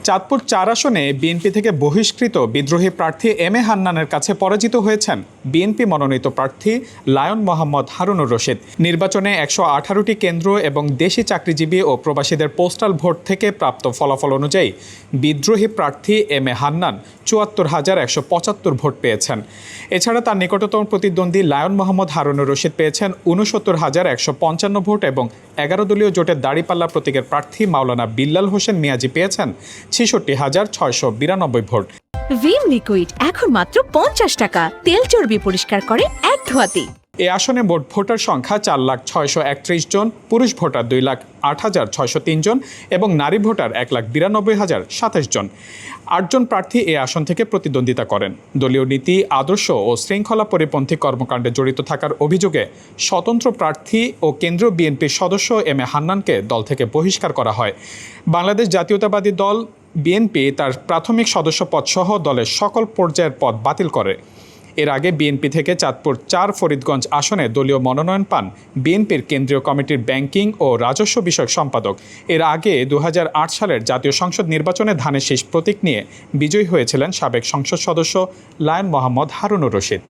চাঁদপুর ৪ আসনে বিএনপি থেকে বহিষ্কৃত বিদ্রোহী প্রার্থী এম এ হান্নানের কাছে পরাজিত হয়েছেন বিএনপি মনোনীত প্রার্থী লায়ন মোহাম্মদ হারুনুর রশিদ। নির্বাচনে ১১৮টি কেন্দ্র এবং দেশি চাকরিজীবী ও প্রবাসীদের পোস্টাল ভোট থেকে প্রাপ্ত ফলাফল অনুযায়ী বিদ্রোহী প্রার্থী এম এ হান্নান ৭৪,১৭৫ ভোট পেয়েছেন। এছাড়া তার নিকটতম প্রতিদ্বন্দ্বী লায়ন মোহাম্মদ হারুনুর রশিদ পেয়েছেন ৬৯,১৫৫ ভোট এবং ১১ দলীয় জোটের দাঁড়িপাল্লা প্রতীকের প্রার্থী মাওলানা বিল্লাল হোসেন মিয়াজি পেয়েছেন ৬৬,৬৯২ ভোট। ভিম লিকুইড এখন মাত্র ৫০ টাকা, তেল চর্বি পরিষ্কার করে এক ধোয়াতে। এ আসনে মোট ভোটার সংখ্যা ৪,৬৩১ জন, পুরুষ ভোটার ২,০৮,৬০৩ জন এবং নারী ভোটার ১,৯২,০২৭ জন। ৮ জন প্রার্থী এ আসন থেকে প্রতিদ্বন্দ্বিতা করেন। দলীয় নীতি, আদর্শ ও শৃঙ্খলা পরিপন্থী কর্মকাণ্ডে জড়িত থাকার অভিযোগে স্বতন্ত্র প্রার্থী ও কেন্দ্রীয় বিএনপির সদস্য এম এ হান্নানকে দল থেকে বহিষ্কার করা হয়। বাংলাদেশ জাতীয়তাবাদী দল বিএনপি তার প্রাথমিক সদস্য পদসহ দলের সকল পর্যায়ের পদ বাতিল করে। এর আগে বিএনপি থেকে চাঁদপুর ৪ ফরিদগঞ্জ আসনে দলীয় মনোনয়ন পান বিএনপির কেন্দ্রীয় কমিটির ব্যাংকিং ও রাজস্ব বিষয়ক সম্পাদক। এর আগে ২০০৮ সালের জাতীয় সংসদ নির্বাচনে ধানের শীষ প্রতীক নিয়ে বিজয়ী হয়েছিলেন সাবেক সংসদ সদস্য লায়ন মোহাম্মদ হারুনুর রশিদ।